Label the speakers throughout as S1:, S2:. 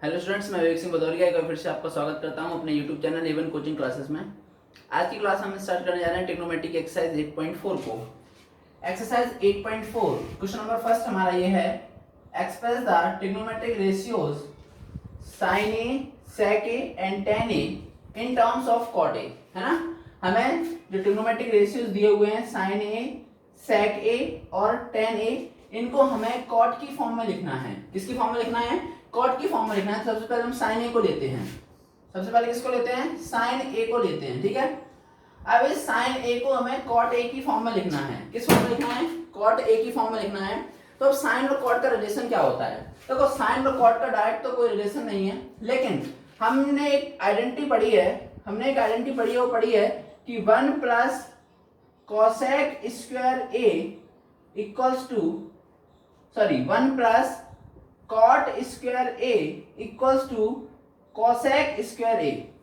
S1: Hello students, मैं विवेक सिंह भदौरिया एक बार फिर से आपका स्वागत करता हूं अपने YouTube channel even coaching classes में। आज की क्लास हम स्टार्ट करने जा रहे हैं ट्रिग्नोमेट्रिक एक्सरसाइज 8.4 को। एक्सरसाइज 8.4 क्वेश्चन नंबर फर्स्ट हमारा ये है, express the trigonometric ratios sin a, sec a and tan a in terms of cot a, है ना। हमें जो ट्रिग्नोमेट्रिक रेशियोज दिए हुए हैं sin a, sec a और tan a, इनको हमें cot की फॉर्म में लिखना है। किसकी फॉर्म में लिखना है? कॉट की फॉर्म में लिखना है। सबसे पहले हम साइन ए को लेते हैं। सबसे पहले किसको लेते हैं? साइन ए को लेते हैं, ठीक है। अब इस साइन ए को हमें कॉट ए की फॉर्म में लिखना है। किस फॉर्म में लिखना है? कॉट ए की फॉर्म में लिखना है। तो अब साइन और कॉट का रिलेशन क्या होता है? देखो, साइन और कॉट का डायरेक्ट तो कोई रिलेशन नहीं है, लेकिन हमने एक आइडेंटिटी पढ़ी है, वो पढ़ी है कि 1 plus cosec square A equals to 1 plus cot square A equals to cosec square A.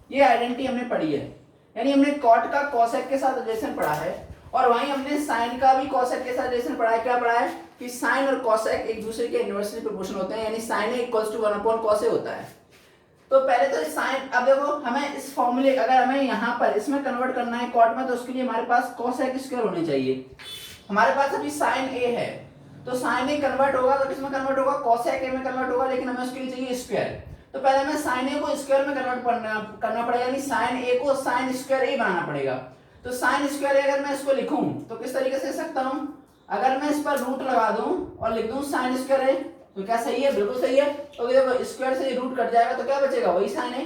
S1: ये आइडेंटिटी हमने पढ़ी है, यानी हमने कॉट का कॉसेक के साथ रिलेशन पढ़ा है और वहीं हमने साइन का भी कॉसेक के साथ रिलेशन पढ़ा है। क्या पढ़ा है? कि साइन और कॉसेक एक दूसरे के इनवर्सली प्रोपोर्शनल होते हैं, यानी sine A equals to 1/cos A होता है। तो पहले तो साइन, अब देखो हमें इस फॉर्मूले, अगर हमें यहाँ पर इसमें कन्वर्ट करना है कॉट में, तो उसके लिए हमारे पास कॉसेक स्क्वायर होने चाहिए। हमारे पास अभी साइन ए है, तो साइन ए कन्वर्ट होगा तो किसमें कन्वर्ट होगा? कोसेक ए में कन्वर्ट होगा, लेकिन हमें उसके लिए चाहिए स्क्वायर। तो पहले हमें साइन ए को स्क्वायर में कन्वर्ट करना पड़ेगा, यानी साइन ए को साइन स्क्वायर ए बनाना पड़ेगा। तो साइन स्क्वायर ए अगर मैं इसको लिखूं तो किस तरीके से लिख सकता हूं? अगर मैं इस पर रूट लगा दूं और लिख दूं साइन स्क्वायर ए, तो क्या सही है? बिल्कुल सही है। तो देखो स्क्वायर से रूट कट जाएगा तो क्या बचेगा? वही साइन ए,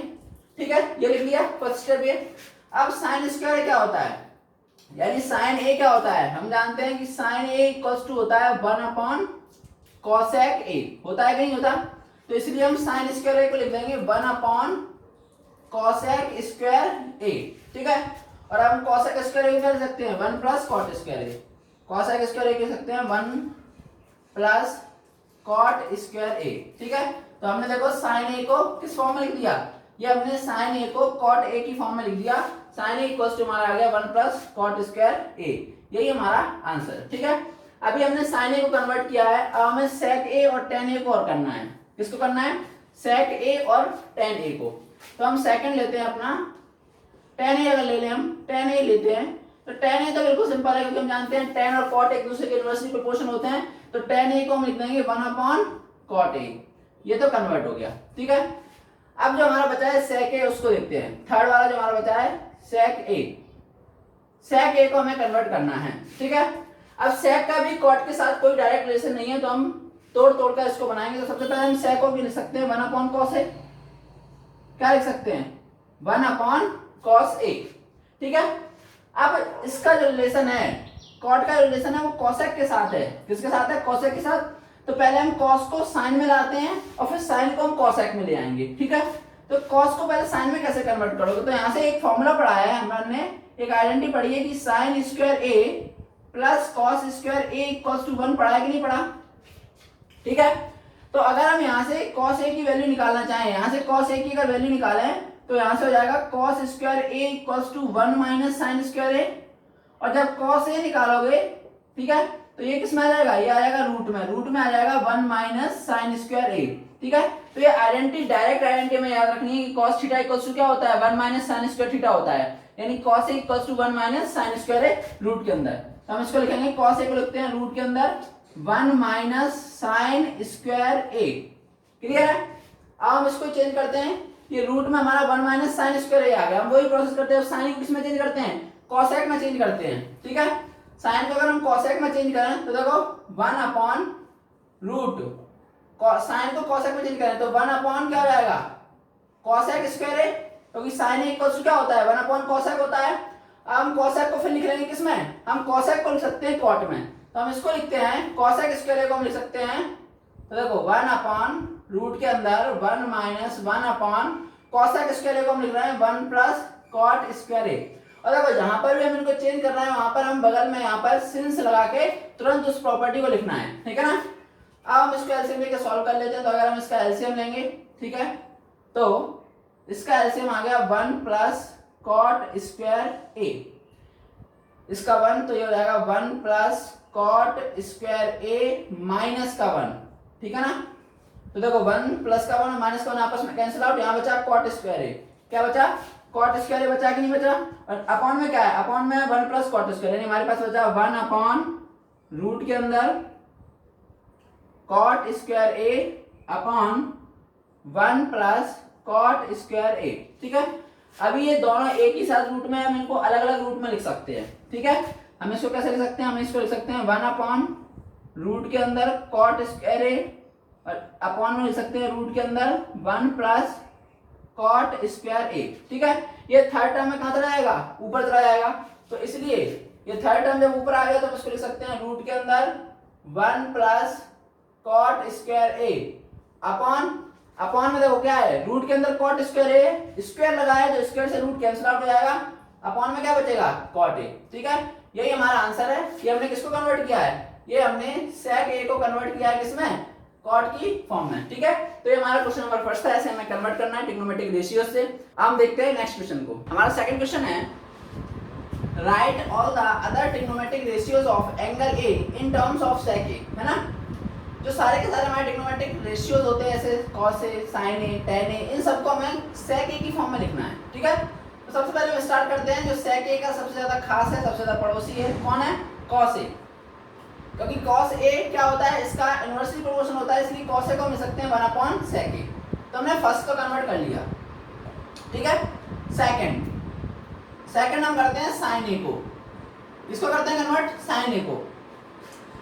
S1: ठीक है। ये लिख लिया फर्स्ट स्टेप ये। अब साइन स्क्वायर ए क्या होता है? यानी साइन ए क्या होता है? हम जानते हैं कि साइन ए इक्वल्स टू होता है 1/cosec ए। होता है कि नहीं होता? तो इसलिए हम साइन स्क्वायर ए को लिख देंगे 1/cosec स्क्वायर ए, ठीक है। और अब हम cosec स्क्वायर ए कर सकते हैं 1 प्लस cot स्क्वायर ए। cosec स्क्वायर ए कह सकते हैं 1 प्लस cot स्क्वायर ए, ठीक है। तो हमने देखो साइन ए को किस फॉर्म में लिख दिया? ये हमने साइन ए को cot ए की फॉर्म में लिख दिया। साइन ए इक्वल्स टू हमारा आ गया 1 प्लस cot स्क्वायर ए। यही हमारा आंसर, ठीक है। अभी हमने साइन ए को कन्वर्ट किया है, अब हमें सेक ए और टेन ए को और करना है। किसको करना है? सेक ए और टेन ए को। तो हम सेकंड लेते हैं अपना, टेन ए अगर ले लें, हम टेन ए लेते हैं। तो टेन ए तो बिल्कुल सिंपल है, क्योंकि हम जानते हैं टेन और कॉट एक दूसरे के इनवर्सली प्रोपोर्शन होते हैं। तो टेन ए को हम लिख देंगे 1/cot ए। ये तो कन्वर्ट हो गया, ठीक है। अब जो हमारा बचा है सेक ए, उसको देखते हैं। थर्ड वाला जो हमारा बचा है सेक ए। सेक ए को हमें कन्वर्ट करना है, ठीक है। अब सेक का भी कॉट के साथ कोई डायरेक्ट रिलेशन नहीं है, तो हम तोड़ कर इसको बनाएंगे। तो सबसे पहले हम सेक को भी लिख सकते हैं 1/cos ए। क्या लिख सकते हैं? 1/cos ए, ठीक है। अब इसका जो रिलेशन है, कॉट का रिलेशन है, वो कॉसेक के साथ है। किसके साथ है? कॉसेक के साथ। तो पहले हम कॉस को साइन में लाते हैं और फिर साइन को हम कॉसेक में ले आएंगे, ठीक है। तो कॉस को पहले साइन में कैसे कन्वर्ट करोगे? तो यहाँ से एक फॉर्मूला पढ़ा है हमने, एक आइडेंटिटी पढ़ी है कि sine square A plus cos square A equals to 1। पढ़ा है कि नहीं पढ़ा? ठीक है। तो अगर हम यहाँ से कॉस ए की वैल्यू निकालना चाहें, यहाँ से कॉस ए की अगर वैल्यू निकालें, तो यहाँ से हो जाएगा cos square A equals to 1 minus sine square A. और जब कॉस ए निकालोगे, ठीक है, तो ये किस में आ जाएगा? ये आ जाएगा रूट में आ जाएगा 1 माइनस साइन स्क्वायर ए, ठीक है। तो ये आइडेंटिटी, डायरेक्ट आइडेंटिटी में याद रखनी है कि cos थीटा इक्वल्स टू क्या होता है? 1 माइनस साइन स्क्वायर थीटा होता है, यानी cos A equals to 1 minus sine square A root के अंदर। तो हम इसको लिखेंगे, cos ए को लिखते हैं रूट के अंदर 1 माइनस साइन स्क्वायर ए। क्लियर है? अब हम इसको चेंज करते हैं, ये रूट में हमारा 1 माइनस साइन स्क्वायर ए आ गया। हम वही प्रोसेस करते हैं, साइन को किसमें चेंज करते हैं? cosec में चेंज करते हैं, ठीक है। साइन को अगर हम cosec में चेंज करें तो देखो 1/रूट, साइन को cosec में चेंज करें तो 1/ क्या हो जाएगा? cosec स्क्वायर ए, क्योंकि साइन इक्वल्स क्या होता है? 1/cosec होता है। अब हम cosec को फिर लिख लेंगे किसमें? हम cosec को लिख सकते हैं cot में। तो हम इसको लिखते हैं cosec स्क्वायर ए को हम लिख सकते हैं, तो देखो 1/रूट के अंदर 1 माइनस 1/cosec स्क्वायर ए को हम लिख रहे हैं 1 प्लस cot स्क्वायर ए। और देखो जहां पर भी हम इनको चेंज कर रहे हैं, वहां पर हम बगल में यहाँ पर सिंस लगा के तुरंत उस प्रॉपर्टी को लिखना है, ठीक है ना। अब हम इसको एलसीएम लेके सॉल्व कर लेते हैं। तो अगर हम इसका एलसीएम लेंगे, ठीक है, तो इसका एलसीएम आ गया 1 प्लस cot स्क्वायर ए। इसका 1 तो ये हो जाएगा 1 प्लस cot स्क्वायर ए माइनस का 1, ठीक है ना। तो देखो 1 प्लस का 1 माइनस का 1 आपस में कैंसिल आउट, यहाँ बचा कॉट स्क्वायर ए। क्या बचा? कॉट स्क्वायर ए बचा कि नहीं बचा? और अपॉन में क्या है? अपॉन में 1 प्लस कॉट स्क्वायर, यानी हमारे पास बचा 1 अपॉन रूट के अंदर कॉट स्क्वायर ए अपॉन 1 प्लस कॉट स्क्वायर ए। ठीक है, अभी ये दोनों एक ही साथ रूट में है, हम इनको अलग अलग रूट में लिख सकते हैं। ठीक है, हम इसको कैसे लिख सकते हैं? हम इसको लिख सकते हैं 1 अपॉन रूट के अंदर कॉट स्क्वायर ए और अपॉन में लिख सकते हैं रूट के अंदर 1 प्लस कॉट स्क्वायर ए। ठीक है, ये थर्ड टर्म में कहां चला जाएगा? ऊपर चला जाएगा, तो इसलिए ये थर्ड टर्म जब ऊपर आ गया तो हम इसको लिख सकते हैं रूट के अंदर 1 प्लस कॉट स्क्वायर ए अपॉन में देखो क्या है? रूट के अंदर कॉट स्क्वायर ए, स्क्वायर लगाया तो स्क्वायर से रूट कैंसिल आउट हो जाएगा, अपॉन में क्या बचेगा? Cot A. ठीक है, यही हमारा आंसर है। ये हमने किसको कन्वर्ट किया है? ये हमने sec a को कन्वर्ट किया है किसमें? कॉट की फॉर्म में। ठीक है, तो ये हमारा क्वेश्चन नंबर फर्स्ट था, ऐसे हमें कन्वर्ट करना है ट्रिग्नोमेट्रिक रेशियो से। हम देखते हैं नेक्स्ट क्वेश्चन को। हमारा सेकंड क्वेश्चन है right all the other trigonometric ratios of angle A in terms of sec a, है ना? जो सारे के सारे हमारे ट्रिग्नोमेट्रिक रेशियोज होते हैं, ऐसे cos a, sin a, tan a, इन सबको हमें sec a की फॉर्म में लिखना है। ठीक है, तो सबसे पहले हम स्टार्ट करते हैं जो sec a का सबसे ज्यादा खास है, सबसे ज्यादा पड़ोसी है, कौन है? cos a। क्योंकि cos a क्या होता है? इसका इनवर्सली प्रोपोर्शन होता है, इसलिए cos a को हम लिख सकते हैं 1 अपॉन sec a। तो हमने फर्स्ट को कन्वर्ट कर लिया। ठीक है, सेकंड हम करते हैं sin a को। किसको करते हैं कन्वर्ट? sin a को।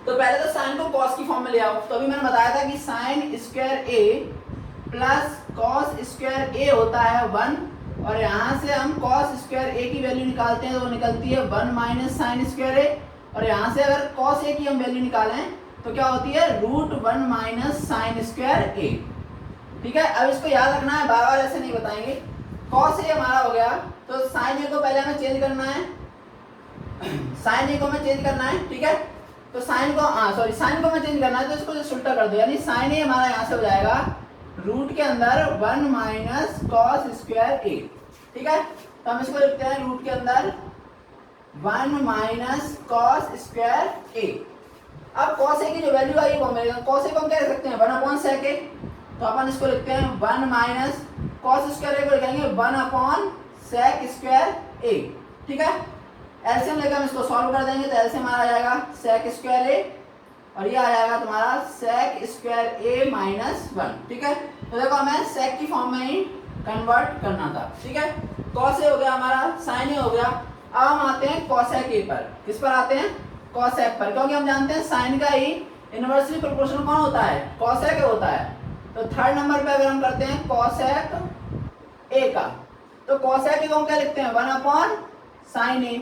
S1: तो पहले तो sin को cos की फॉर्म में ले आओ। तो अभी मैंने बताया था कि sin square a plus cos square a होता है 1, और यहाँ से हम cos स्क्वायर a की वैल्यू निकालते हैं तो वो निकलती है 1 माइनस साइन स्क्वायर a, और यहाँ से अगर cos a की हम वैल्यू निकालें तो क्या होती है? Root 1 minus sine square a। ठीक है, अब इसको याद रखना है, बार बार ऐसे नहीं बताएंगे। cos a हमारा हो गया, तो sin a को पहले हमें चेंज करना है, sin a को हमें चेंज करना है। ठीक है, तो साइन को साइन को मैं चेंज करना है, तो इसको जस्ट उल्टा कर दो, यानी साइन ए हमारा यहाँ से हो जाएगा रूट के अंदर 1 माइनस कॉस स्क्वायर ए। ठीक है, तो हम इसको लिखते हैं रूट के अंदर 1 माइनस कॉस स्क्वायर ए। अब कॉस ए की जो वैल्यू आई वो मिलेगा, कॉस ए को हम क्या लिख सकते हैं? 1 अपॉन सेक ए। तो अपन इसको लिखते हैं 1 माइनस कॉस स्क्वायर ए को लिखेंगे 1 अपॉन सेक स्क्वायर ए। ठीक है, एलसीएम लेकर हम इसको सॉल्व कर देंगे, तो एलसीएम आ जाएगा sec स्क्वायर ए और ये आ जाएगा तुम्हारा sec स्क्वायर ए माइनस 1। ठीक है, तो देखो हमें sec की फॉर्म में ही कन्वर्ट करना था। ठीक है, cos ए हो गया हमारा, sin ए हो गया। अब हम आते हैं cosec ए पर। किस पर आते हैं? cosec पर, क्योंकि हम जानते हैं sin का ही इनवर्सली प्रोपोर्शनल कौन होता है? cosec होता है। तो थर्ड नंबर पे अगर हम करते हैं cosec ए का, तो cosec ए को हम क्या लिखते हैं? 1 अपॉन sin ए।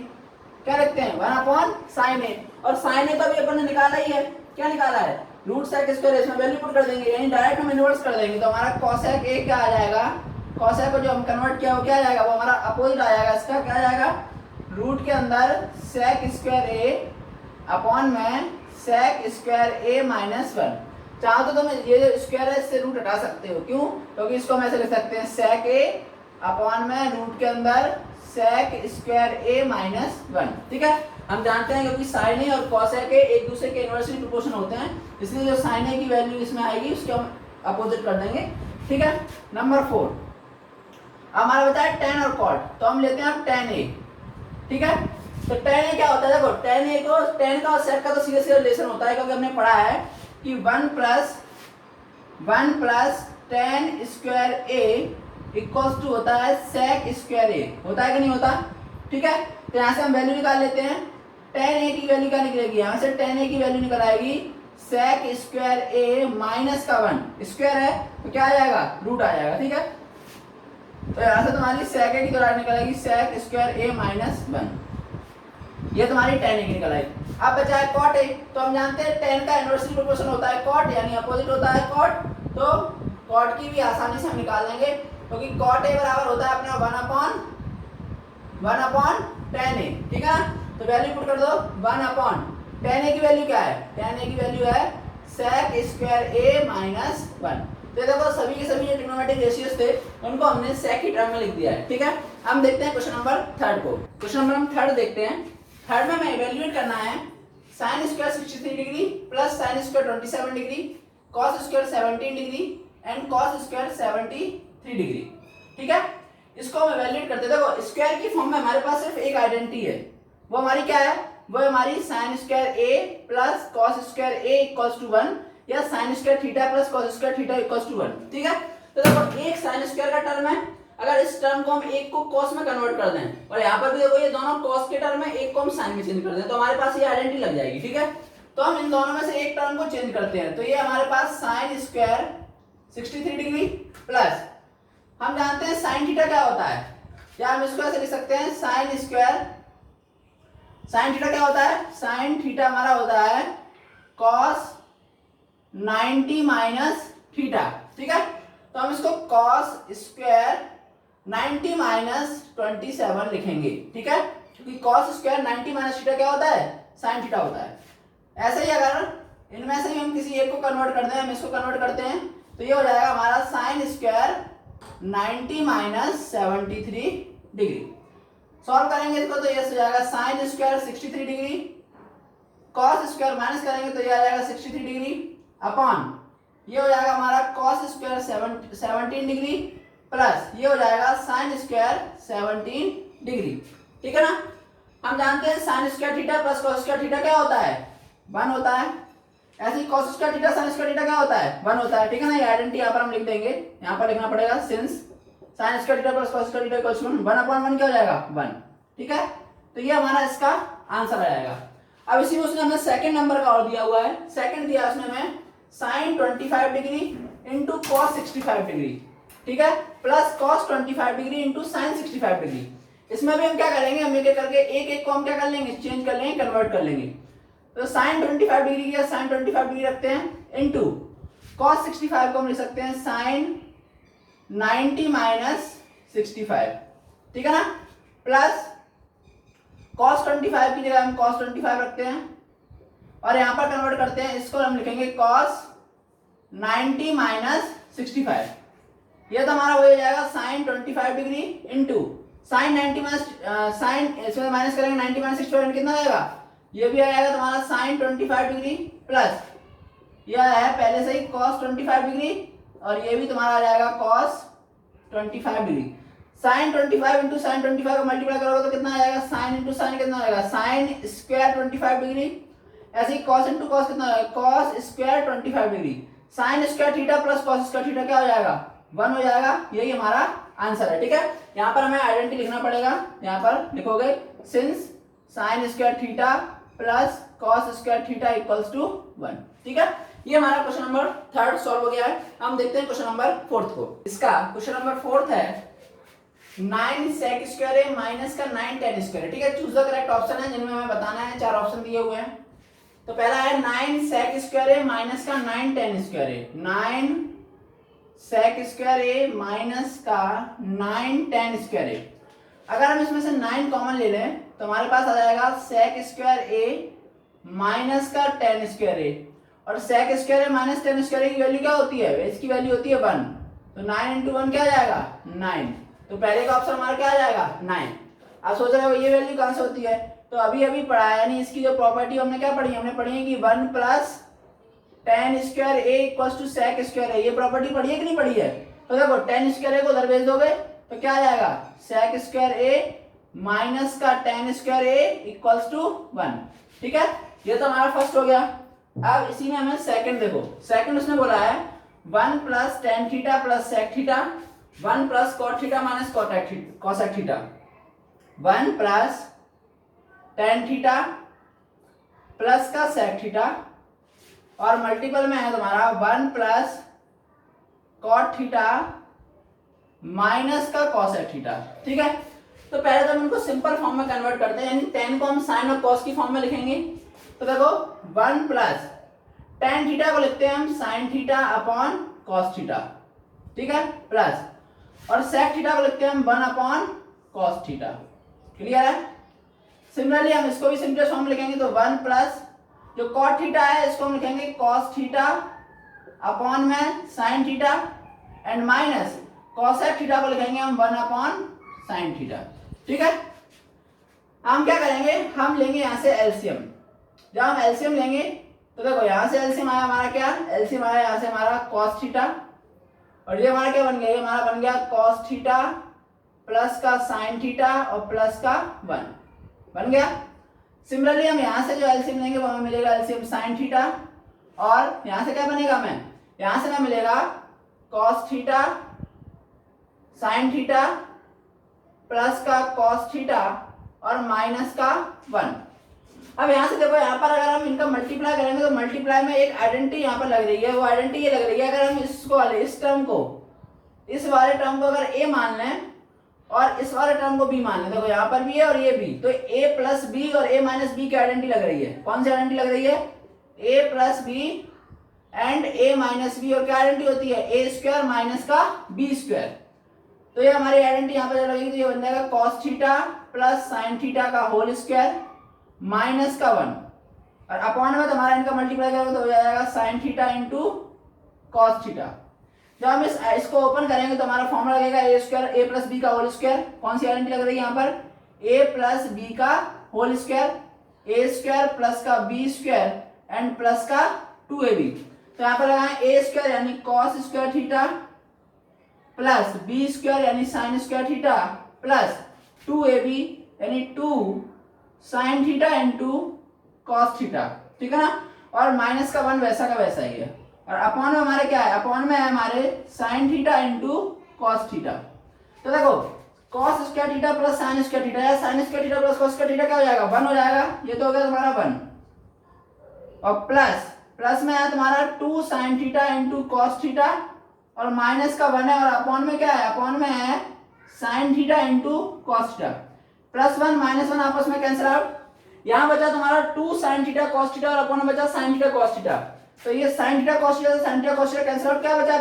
S1: क्या लिखते हैं? 1 अपॉन साइन ए, और साइन ए तो अभी अपन ने निकाला ही है। क्या निकाला है? रूट सेक स्क्वायर, इसमें वैल्यू पुट कर देंगे, यानी डायरेक्ट हम इनवर्स कर देंगे, तो हमारा cosec a क्या आ जाएगा? cosec को जो हम कन्वर्ट किया वो क्या आ जाएगा? वो हमारा अपोजिट आ जाएगा, इसका क्या आ जाएगा? रूट के अंदर sec स्क्वायर a अपॉन में sec स्क्वायर a माइनस 1। चाहो तो तुम ये जो स्क्वायर है इससे रूट हटा सकते हो, क्यों? क्योंकि इसको हम ऐसे लिख सकते हैं sec a अपॉन में रूट के अंदर sec स्क्वायर a माइनस 1। ठीक है, हम जानते हैं क्योंकि sin a और cosec a एक दूसरे के इनवर्सली प्रोपोर्शन होते हैं, इसलिए जो sin a की वैल्यू इसमें आएगी उसको हम अपोजिट कर देंगे। ठीक है, नंबर 4 हमारा बता है tan और cot, तो हम लेते हैं अब tan a। ठीक है, तो tan a क्या होता है? देखो tan a को, tan का और sec का तो सीधे सीधे रिलेशन होता है, क्योंकि हमने पढ़ा है कि 1 plus tan square a equals to होता है sec स्क्वायर a। होता है कि नहीं होता? ठीक है, तो यहाँ से हम वैल्यू निकाल लेते हैं। tan a की वैल्यू क्या निकलेगी? यहाँ से tan a की वैल्यू निकल आएगी sec स्क्वायर a माइनस का 1, स्क्वायर है तो क्या आ जाएगा? रूट आ जाएगा। ठीक है, तो यहाँ से तुम्हारी sec a की तो निकल आएगी sec स्क्वायर a माइनस 1, ये तुम्हारी tan a की निकल आएगी। अब बचा है cot a, तो हम जानते हैं tan का इनवर्सली प्रोपोर्शन होता है cot, यानी अपोजिट होता है cot, तो cot की भी आसानी से हम निकाल लेंगे, क्योंकि cot a बराबर होता है अपना 1 अपॉन tan a। ठीक है, तो वैल्यू पुट कर दो 1 अपॉन tan a की वैल्यू क्या है? tan a की वैल्यू है sec स्क्वायर a माइनस 1। तो देखो सभी के सभी जो ट्रिग्नोमेट्रिक रेशियोज थे उनको हमने sec की टर्म में लिख दिया है। ठीक है, हम देखते हैं क्वेश्चन नंबर 3 को। क्वेश्चन नंबर हम 3 देखते हैं। 3 में हमें इवैल्यूएट करना है sin square 63 degree plus sin square 27 degree cos square 17 degree and cos square 73 degree. ठीक है, इसको हम इवैल्यूएट करते हैं। देखो स्क्वायर की फॉर्म में हमारे पास सिर्फ एक आइडेंटिटी है, वो हमारी क्या है, वो हमारी sine square A plus cos square A equals to 1 या sine square theta plus cos square theta equals to 1। ठीक है, तो देखो एक साइन स्क्वायर का टर्म है, अगर इस टर्म को हम एक को कॉस में कन्वर्ट कर दें और यहाँ पर भी देखो ये दोनों कॉस के टर्म है, एक को हम साइन में चेंज कर दें तो हमारे पास ये आइडेंटिटी लग जाएगी। ठीक है, तो हम इन दोनों में से एक टर्म को चेंज करते हैं, तो ये हमारे पास साइन स्क्वायर 63 डिग्री प्लस हम जानते हैं साइन थीटा क्या होता है, या हम इसको ऐसे लिख सकते हैं साइन स्क्वायर, साइन थीटा क्या होता है, साइन थीटा हमारा होता है कॉस 90 माइनस थीटा। ठीक है, तो हम इसको कॉस स्क्वायर 90 माइनस 27 लिखेंगे। ठीक है, क्योंकि कॉस स्क्वायर 90 माइनस थीटा क्या होता है, साइन थीटा होता है। ऐसे ही अगर इनमें से ही हम किसी एक को कन्वर्ट कर दें, हम इसको कन्वर्ट करते हैं तो ये हो जाएगा हमारा sine square 90 minus 73 degree. Solve करेंगे इसको तो ये हो जाएगा sine square 63 degree, cos square minus करेंगे तो ये आ जाएगा 63 डिग्री अपॉन ये हो जाएगा हमारा कॉस स्क्वायर 17 डिग्री प्लस ये हो जाएगा साइन स्क्वायर 17 डिग्री। ठीक है ना, हम जानते हैं sine square theta plus cos square theta क्या होता है, 1 होता है। ऐसे ही cos square theta sine square theta क्या होता है, 1 होता है। ठीक है ना, ये आइडेंटिटी यहाँ पर हम लिख देंगे, यहाँ पर लिखना पड़ेगा since sine square theta plus cos square theta equals to 1 upon 1 क्या हो जाएगा 1। ठीक है, तो ये हमारा इसका आंसर आ जाएगा। अब इसी में उसने हमें सेकंड नंबर का और दिया हुआ है, सेकंड दिया उसने हमें sine 25 degree into cos 65 degree. ठीक है, plus cos 25 degree into sine 65 degree. इसमें भी हम क्या करेंगे, हम एक करके एक एक को हम क्या कर लेंगे, चेंज कर लेंगे, कन्वर्ट कर लेंगे। तो साइन 25 डिग्री की साइन 25 डिग्री रखते हैं इंटू कॉस 65 को हम लिख सकते हैं साइन 90 माइनस 65। ठीक है ना, प्लस कॉस 25 की जगह हम कॉस 25 रखते हैं और यहां पर कन्वर्ट करते हैं, इसको हम लिखेंगे कॉस 90 माइनस 65। ये तो हमारा हो जाएगा sine 25 degree into sine 90 minus sine, इसमें माइनस करेंगे 90 माइनस 65 कितना आएगा, ये भी आ जाएगा तुम्हारा साइन 25 डिग्री प्लस ये आया है पहले से ही कॉस 25 डिग्री और ये भी तुम्हारा आ जाएगा cos 25 degree. Sine 25 into sine 25 को मल्टीप्लाई करोगे तो कितना आ जाएगा, साइन इंटू साइन कितना आएगा, साइन स्क्वायर 25 डिग्री। ऐसे ही कॉस इंटू कॉस कितना आएगा, cos square 25 degree. Sign square theta plus cos square theta क्या हो जाएगा, 1 हो जाएगा। यही हमारा आंसर है। ठीक है, यहाँ पर हमें आइडेंटिटी लिखना पड़ेगा, यहाँ पर लिखोगे since sine square theta plus cos square theta equals to 1। ठीक है, ये हमारा क्वेश्चन नंबर 3 सॉल्व हो गया है। हम देखते हैं क्वेश्चन नंबर 4 को। इसका क्वेश्चन नंबर 4 है 9 sec स्क्वायर है माइनस का 9 tan स्क्वायर है। ठीक है, चूज द करेक्ट ऑप्शन है जिनमें हमें बताना है, 4 ऑप्शन दिए हुए हैं। तो पहला है 9 sec स्क्वायर है माइनस का 9 tan स्क्वायर है, 9 sec स्क्वायर है माइनस का 9 tan स्क्वायर है। अगर हम इसमें से 9 कॉमन ले लें तो हमारे पास आ जाएगा sec स्क्वायर a माइनस का tan स्क्वायर a, और sec square a minus tan square a की वैल्यू क्या होती है, इसकी वैल्यू होती है 1। तो 9 इंटू 1 क्या आ जाएगा 9, तो पहले का ऑप्शन हमारा क्या आ जाएगा 9। अब सोच रहे हो ये वैल्यू कहां से होती है, तो अभी अभी पढ़ा है, यानी इसकी जो प्रॉपर्टी हमने क्या पढ़ी, हमने पढ़ी है कि 1 plus tan square a equals to sec square a, ये प्रॉपर्टी पढ़ी है कि नहीं पढ़ी है। तो देखो tan स्क्वायर a को उधर भेज दोगे तो क्या आ जाएगा sec स्क्वायर a माइनस का tan square a equals to 1। ठीक है, ये तो हमारा फर्स्ट हो गया। अब इसी में हमें सेकंड देखो, सेकंड उसने बोला है 1 plus tan theta plus sec theta, 1 plus cot theta minus cosec theta, 1 plus tan theta plus का sec थीटा, और मल्टीपल में है तुम्हारा 1 प्लस cot थीटा माइनस का cosec थीटा। ठीक है, तो पहले तो हम इनको सिंपल फॉर्म में कन्वर्ट करते हैं, यानी tan को हम साइन और cos की फॉर्म में लिखेंगे। तो देखो 1 प्लस tan थीटा को लिखते हैं हम sine theta upon cos theta. ठीक है, प्लस और sec थीटा को लिखते हैं हम 1 अपॉन cos थीटा। क्लियर है। सिमिलरली हम इसको भी सिंपलेस्ट फॉर्म में लिखेंगे, तो 1 प्लस जो cot थीटा है इसको हम लिखेंगे cos थीटा अपॉन में sin theta, and minus cosec theta को लिखेंगे हम 1 अपॉन sin थीटा। ठीक है, हम क्या करेंगे, हम लेंगे यहां से एलसीएम। जब हम एलसीएम लेंगे तो देखो यहाँ से एलसीएम आया हमारा क्या, एलसीएम आया यहाँ से हमारा कॉस थीटा, और ये हमारा क्या बन गया, ये हमारा बन गया कॉस थीटा प्लस का साइन थीटा और प्लस का 1 बन गया। सिमिलरली हम यहाँ से जो एलसीएम लेंगे वो हमें मिलेगा एलसीएम साइन थीटा, और यहाँ से क्या बनेगा, हमें यहाँ से ना मिलेगा cos theta sine theta plus का कॉस थीटा और माइनस का 1। अब यहाँ से देखो, यहाँ पर अगर हम इनका मल्टीप्लाई करेंगे तो मल्टीप्लाई में एक आइडेंटिटी यहाँ पर लग रही है, वो आइडेंटिटी ये लग रही है, अगर हम इसको वाले इस टर्म को, इस वाले टर्म को अगर a मान लें और इस वाले टर्म को b मान लें, देखो यहाँ पर भी है और ये भी, तो a प्लस बी और a माइनस बी की आइडेंटिटी लग रही है। कौन सी आइडेंटिटी लग रही है, a plus B and a minus B, और क्या आइडेंटिटी होती है, a स्क्वायर माइनस का b स्क्वायर। तो ये हमारी आइडेंटिटी यहाँ पर लगेगी, तो ये बन जाएगा cos theta plus sine theta का होल स्क्वायर माइनस का 1, और अपॉन में हमारा इनका मल्टीप्लाई करेंगे तो हो जाएगा sine theta into cos theta. जब हम इसको ओपन करेंगे तो हमारा फॉर्मूला लगेगा A square A plus B का होल स्क्वायर। कौन सी आइडेंटिटी लग रही है यहाँ पर, ए प्लस बी का whole square, A square plus का बी स्क्वायर एंड प्लस का 2ab। तो यहाँ पर लगाएं ए स्क्वायर यानी cos square theta plus B square यानी sine square theta plus 2ab यानी 2 sign theta into cos theta, ठीक है ना, और माइनस का 1 वैसा का वैसा ही है, और अपॉन में हमारे क्या है, अपॉन में है हमारे sine theta into cos theta. तो देखो cos square theta plus sine square theta या sine square theta plus cos square theta क्या हो जाएगा, 1 हो जाएगा, ये तो हो गया तुम्हारा 1, और प्लस में है तुम्हारा 2 sign theta into cos theta और माइनस का 1 है, और अपॉन में क्या है, अपॉन में है sign theta into cos theta. Plus 1 minus 1 आपस में कैंसिल आउट, यहाँ बचा तुम्हारा 2 साइन थीटा कॉस थीटा और अपॉन में बचा साइन थीटा कॉस थीटा। तो ये sine theta cos theta sine theta cos theta cancel out, क्या बचा,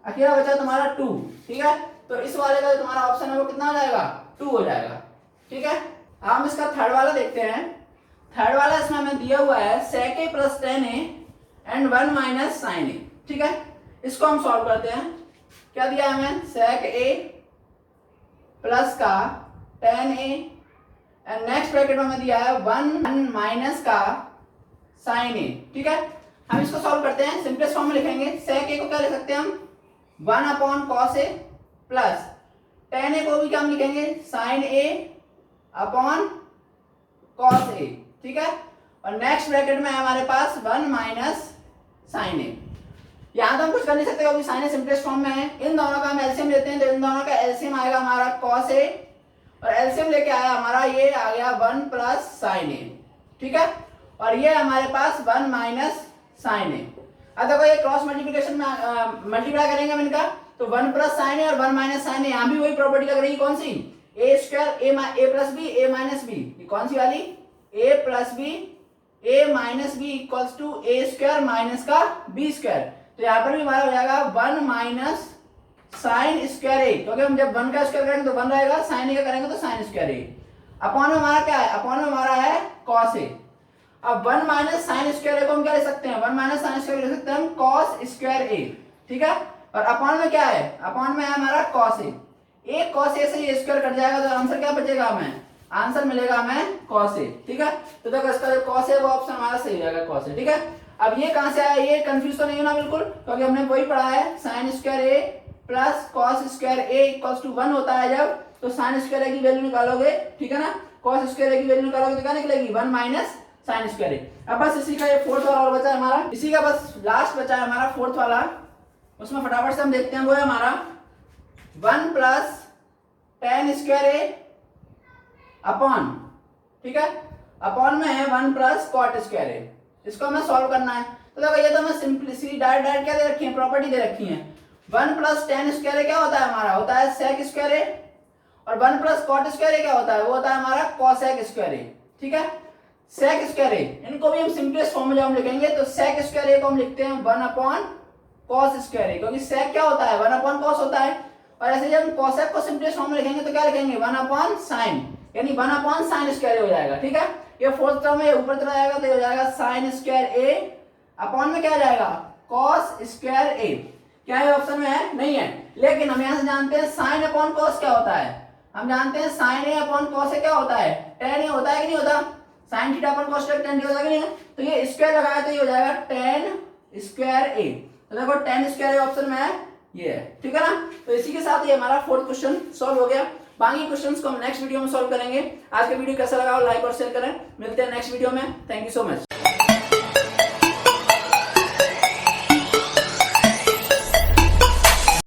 S1: अकेला बचा तुम्हारा 2, ठीक है। तो इस वाले का जो तुम्हारा ऑप्शन है वो कितना हो जाएगा, 2 हो जाएगा, ठीक है। हम इसका थर्ड वाला देखते हैं। थर्ड वाला इसमें हमें दिया हुआ है sec a plus tan a and 1 minus sin a, ठीक है। इसको हम सॉल्व करते हैं। क्या दिया हमें, sec a प्लस का tan a and next bracket में हमें दिया है 1 माइनस का sin a, ठीक है। हम इसको सॉल्व करते हैं, सिंपलेस्ट फॉर्म में लिखेंगे। sec a को क्या लिख सकते हैं हम, 1 upon cos a plus tan a को भी क्या हम लिखेंगे, sin a upon cos a, ठीक है। और नेक्स्ट ब्रैकेट में है हमारे पास 1 माइनस sin a। यहाँ तो हम कुछ कर नहीं सकते क्योंकि sin a सिंपलेस्ट फॉर्म में है। इन दोनों का हम एलसीएम लेते हैं, तो इन दोनों का एलसीएम आएगा हमारा cos a, और एलसीएम लेके आया हमारा, ये आ गया 1 प्लस sin a, ठीक है। और ये हमारे पास 1 माइनस sin a। अब देखो ये क्रॉस मल्टीप्लिकेशन में मल्टीप्लाई करेंगे हम इनका, तो 1 प्लस sin a और 1 माइनस sin a, यहाँ भी वही प्रॉपर्टी लग रही है, कौन सी, A square A plus B A minus B, कौन सी वाली, A plus B A minus B equals to A square minus का बी स्क्वायर। तो यहाँ पर भी हमारा हो जाएगा 1 माइनस साइन स्क्वायर ए, क्योंकि हम जब 1 का स्क्वायर करेंगे तो 1 रहेगा, साइन ए का करेंगे तो साइन स्क्वायर ए। अपॉन में हमारा क्या है, अपॉन में हमारा है कॉस ए। अब 1 माइनस साइन स्क्वायर ए को हम क्या लिख सकते हैं, 1 माइनस साइन स्क्वायर लिख सकते हैं हम कॉस स्क्वायर ए, ठीक है। और अपॉन में क्या है, अपॉन में है हमारा कॉस ए। एक कॉस ए से ये स्क्वायर कट जाएगा तो आंसर क्या बचेगा, हमें आंसर मिलेगा हमें कॉस ए, ठीक है। तो देखो इसका जो कॉस है वो ऑप्शन हमारा सही हो जाएगा, कॉस ए, ठीक है। अब ये कहां से आया, ये कंफ्यूज तो नहीं होना बिल्कुल, क्योंकि हमने वही पढ़ा है, sine square A plus cos square A equals to 1 होता है जब, तो साइन स्क्वायर ए की वैल्यू निकालोगे, ठीक है ना, कॉस स्क्वायर ए की वैल्यू निकालोगे तो क्या निकलेगी, 1 माइनस साइन स्क्वायर ए। अब बस इसी का ये फोर्थ वाला और बचा है हमारा, इसी का बस लास्ट बचा है हमारा फोर्थ वाला, उसमें फटाफट से हम देखते हैं। वो है हमारा 1 प्लस tan स्क्वायर ए अपॉन, ठीक है, अपॉन में है 1 प्लस कॉट स्क्वायर ए। इसको हमें सॉल्व करना है। तो देखो ये तो हमें सिंपलिसिटी डायरेक्ट क्या दे रखी है, प्रॉपर्टी दे रखी है। 1 प्लस tan स्क्वायर ए क्या होता है हमारा, होता है sec स्क्वायर ए, और 1 प्लस कॉट स्क्वायर ए क्या होता है, वो होता है हमारा cosec स्क्वायर ए, ठीक है। sec स्क्वायर ए, इनको भी हम सिंपलेस्ट फॉर्म में जब हम लिखेंगे तो sec स्क्वायर ए को हम लिखते हैं 1 अपॉन cos स्क्वायर ए, क्योंकि sec क्या होता है, 1 अपॉन cos होता है। और ऐसे जब हम cosec को सिंपलेस्ट फॉर्म में लिखेंगे तो क्या लिखेंगे, 1 अपॉन sin, यानी 1 अपॉन sin स्क्वायर ए हो जाएगा, ठीक है। ये फोर्थ टर्म है, ऊपर चला जाएगा तो ये हो जाएगा sin स्क्वायर ए अपॉन में क्या आ जाएगा, cos स्क्वायर ए। क्या है ऑप्शन में है, नहीं है, लेकिन हम यहाँ से जानते हैं sin अपॉन cos क्या होता है, हम जानते हैं sin a अपॉन cos ए क्या होता है, tan a होता है कि नहीं होता। साइन थीटा अपन cos स्क्वायर tan d हो जाएगा नहीं, तो ये स्क्वायर लगाया तो ये हो जाएगा tan स्क्वायर a। तो देखो tan स्क्वायर ए ऑप्शन में है, ये है, ठीक है ना। तो इसी के साथ ये हमारा फोर्थ क्वेश्चन सॉल्व हो गया। बाकी क्वेश्चंस को हम नेक्स्ट वीडियो में सॉल्व करेंगे। आज का वीडियो कैसा लगा लाइक और शेयर करें। मिलते हैं नेक्स्ट वीडियो में। Thank you so much.